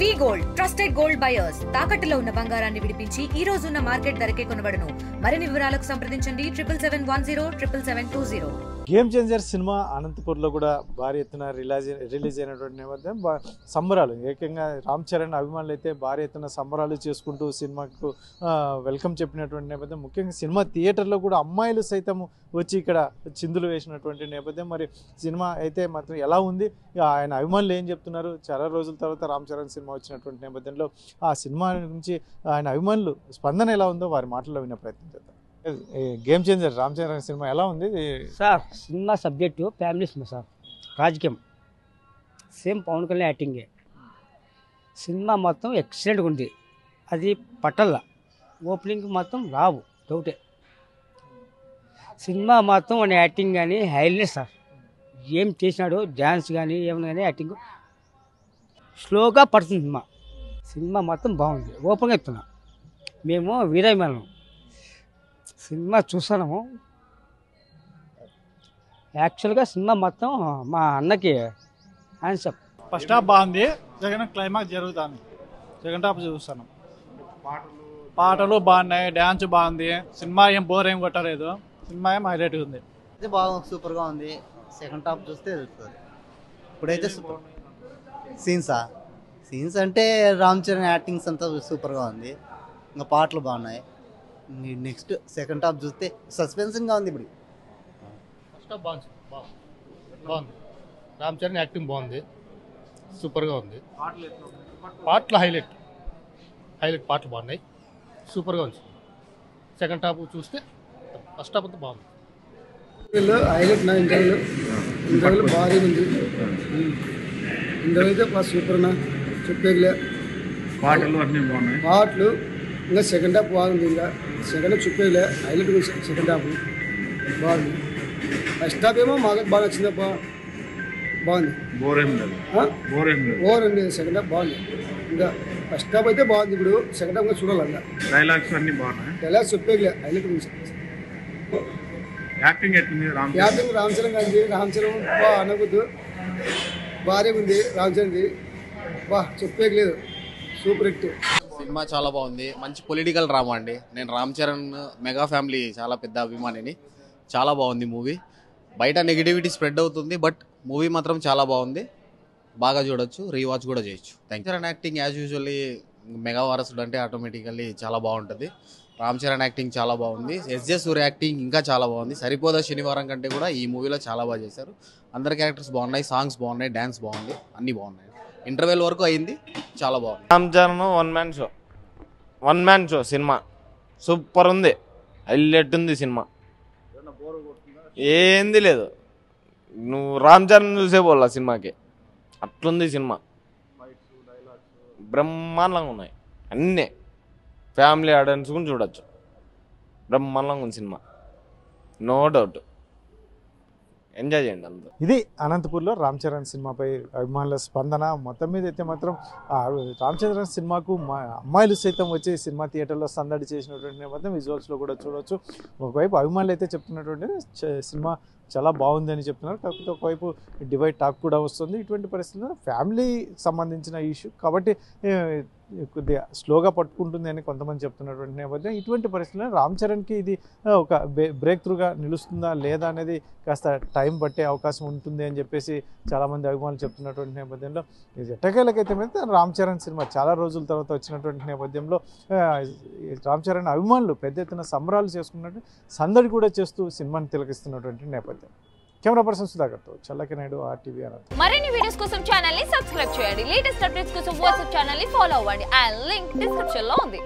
వి gold trusted gold buyers తాకట్టులో ఉన్న బంగారాన్ని విడిపించి ఈ రోజు ఉన్న మార్కెట్ ధరకే కొనబడును. మరిన్ని వివరాలకు సంప్రదించండి 77107720. గేమ్ చేంజర్ సినిమా అనంతపూర్లో కూడా భారీ ఎత్తున రిలీజ్ అయినటువంటి నేపథ్యం సంబరాలు ఏకంగా రామ్ చరణ్ అభిమానులు అయితే భారీ ఎత్తున సంబరాలు చేసుకుంటూ సినిమాకు వెల్కమ్ చెప్పినటువంటి నేపథ్యం. ముఖ్యంగా సినిమా థియేటర్లో కూడా అమ్మాయిలు సైతం వచ్చి ఇక్కడ చిందులు వేసినటువంటి నేపథ్యం. మరి సినిమా అయితే మాత్రం ఎలా ఉంది, ఆయన అభిమానులు ఏం చెప్తున్నారు, చాలా రోజుల తర్వాత రామ్ చరణ్ సినిమా వచ్చినటువంటి నేపథ్యంలో ఆ సినిమా నుంచి ఆయన అభిమానులు స్పందన ఎలా ఉందో వారి మాటల్లో వినే ప్రయత్నం చేద్దాం. Game changer Ram Charan cinema ఎలా ఉంది sir? Cinema subject family cinema sir, రాజకీయం సేమ్ పవన్ కళ్యాణ్ యాక్టింగే. సినిమా మొత్తం ఎక్సలెంట్గా ఉంది. అది పట్టల్లా ఓపెనింగ్ మొత్తం రావు డౌటే. సినిమా మొత్తం వాడి యాక్టింగ్ కానీ హైలైట్ సార్. ఏం చేసినాడు డ్యాన్స్ కానీ ఏమైనా కానీ యాక్టింగ్ స్లోగా పడుతుంది. సినిమా మొత్తం బాగుంది. ఓపెన్గా చెప్తున్నా, మేము వీరాభిమానులం. సినిమా చూస్తున్నాము. యాక్చువల్గా సినిమా మొత్తం మా అన్నకి హ్యాండ్సప్. ఫస్ట్ హాఫ్ బాగుంది, సెకండ్ క్లైమాక్స్ జరుగుతుంది. సెకండ్ హాఫ్ చూస్తాను. పాటలు బాగున్నాయి, డ్యాన్స్ బాగుంది. సినిమా ఏం బోర్ ఏం కొట్టలేదు. సినిమా ఏం హైలైట్గా ఉంది. ఇది బాగా సూపర్గా ఉంది. సెకండ్ హాఫ్ చూస్తే తెలుస్తుంది. ఇప్పుడైతే సీన్స్ అంటే రామ్ చరణ్ యాక్టింగ్స్ అంతా సూపర్గా ఉంది. ఇంకా పాటలు బాగున్నాయి. నెక్స్ట్ సెకండ్ హాఫ్ చూస్తే సస్పెన్సింగ్గా ఉంది. ఇప్పుడు ఫస్ట్ హాఫ్ బాగుంది. రామ్ చరణ్ యాక్టింగ్ బాగుంది, సూపర్గా ఉంది. పాటలు హైలైట్ పాటలు బాగున్నాయి, సూపర్గా ఉంది. సెకండ్ హాఫ్ చూస్తే ఫస్ట్ హాఫ్ అంతా బాగుంది. హైలైట్ నా ఇంటర్వ్యూలో భారీ ఉంది. ఇంటర్వ్యూ అయితే సూపర్నా చెప్పేగలే. పాటలు అన్నీ బాగున్నాయి. పాటలు ఇంకా సెకండ్ హాఫ్ బాగుంది. ఇంకా సెకండ్ హాఫ్ చెప్పేగలే, హైలైట్ సెకండ్ హాఫ్ బాగుంది. ఫస్ట్ హాఫ్ ఏమో మాకు బాగా నచ్చిందప్ప, బాగుంది. బోర్ అండి. సెకండ్ హాఫ్ బాగుంది. ఇంకా ఫస్ట్ హాఫ్ అయితే బాగుంది. ఇప్పుడు సెకండ్ హాఫ్ ఇంకా చూడాలి. ఇంకా డైలాగ్స్ అన్నీ బాగున్నాయి. డైలాగ్స్ చెప్పేగలే, హైలైట్ యాక్టింగ్ ఎట్లుంది? రామ్ చరణ్ గారి రామ్ చరణ్ బా అనవద్దు, భారీ ఉంది. రామ్ చరణ్ది బా చెప్పేయలేదు, సూపర్ హిట్. సినిమా చాలా బాగుంది. మంచి పొలిటికల్ డ్రామా అండి. నేను రామ్ చరణ్ మెగా ఫ్యామిలీ చాలా పెద్ద అభిమానిని. చాలా బాగుంది మూవీ. బయట నెగిటివిటీ స్ప్రెడ్ అవుతుంది, బట్ మూవీ మాత్రం చాలా బాగుంది. బాగా చూడొచ్చు, రీవాచ్ కూడా చేయొచ్చు. Charan acting as usually mega వారసుడు అంటే ఆటోమేటికల్లీ చాలా బాగుంటుంది. రామ్ చరణ్ యాక్టింగ్ చాలా బాగుంది. ఎస్జే సూర్య యాక్టింగ్ ఇంకా చాలా బాగుంది. సరిపోదా శనివారం కంటే కూడా ఈ మూవీలో చాలా బాగా చేశారు. అందరి క్యారెక్టర్స్ బాగున్నాయి, సాంగ్స్ బాగున్నాయి, డ్యాన్స్ బాగుంది, అన్నీ బాగున్నాయి. ఇంటర్వెల్ వరకు అయింది, చాలా బాగుంది. Ram Charan one man show cinema super ఉంది, హైలైట్ ఉంది సినిమా. ఏంది లేదు, నువ్వు రామ్ చరణ్ చూసే పోలా సినిమాకి, అట్లుంది సినిమా. బ్రహ్మాండంగా ఉన్నాయి అన్నీ. ఫ్యామిలీ ఆడియన్స్ కూడా చూడొచ్చు. బ్రహ్మాండంగా ఉంది సినిమా, నో డౌట్. ఎంజాయ్ చేయండి అందరూ. ఇది అనంతపూర్లో రామ్ చరణ్ సినిమాపై అభిమానుల స్పందన. మొత్తం మీద అయితే మాత్రం రామ్ చరణ్ సినిమాకు అమ్మాయిలు సైతం వచ్చి సినిమా థియేటర్లో సందడి చేసినటువంటి నేపథ్యం విజువల్స్లో కూడా చూడవచ్చు. ఒకవైపు అభిమానులు అయితే చెప్తున్నటువంటి సినిమా చాలా బాగుంది అని చెప్తున్నారు. కాకపోతే ఒకవైపు డివైడ్ టాక్ కూడా వస్తుంది. ఇటువంటి పరిస్థితుల్లో ఫ్యామిలీ సంబంధించిన ఇష్యూ కాబట్టి కొద్దిగా స్లోగా పట్టుకుంటుంది అని కొంతమంది చెప్తున్నటువంటి నేపథ్యం. ఇటువంటి పరిస్థితుల్లో రామ్ చరణ్కి ఇది ఒక బ్రేక్ త్రూగా నిలుస్తుందా లేదా అనేది కాస్త టైం పట్టే అవకాశం ఉంటుంది అని చెప్పేసి చాలామంది అభిమానులు చెప్తున్నటువంటి నేపథ్యంలో ఇది ఎట్టకేలకైతే మీద రామ్ చరణ్ సినిమా చాలా రోజుల తర్వాత వచ్చినటువంటి నేపథ్యంలో రామ్ చరణ్ అభిమానులు పెద్ద ఎత్తున సంబరాలు చేసుకున్నట్టు సందడి కూడా చేస్తూ సినిమాని తిలకిస్తున్నటువంటి నేపథ్యం. కెమెరా పర్సన్ సుధాకర్తో చల్లకి నాయుడు, RTV అనంతపురం. మరిన్ని వీడియోస్ కోసం ఛానల్ ని సబ్స్క్రైబ్ చేయండి. లేటెస్ట్ అప్డేట్స్ కోసం వాట్సాప్ ఛానల్ ని ఫాలో అవ్వండి. ఆ లింక్ డిస్క్రిప్షన్ లో ఉంది.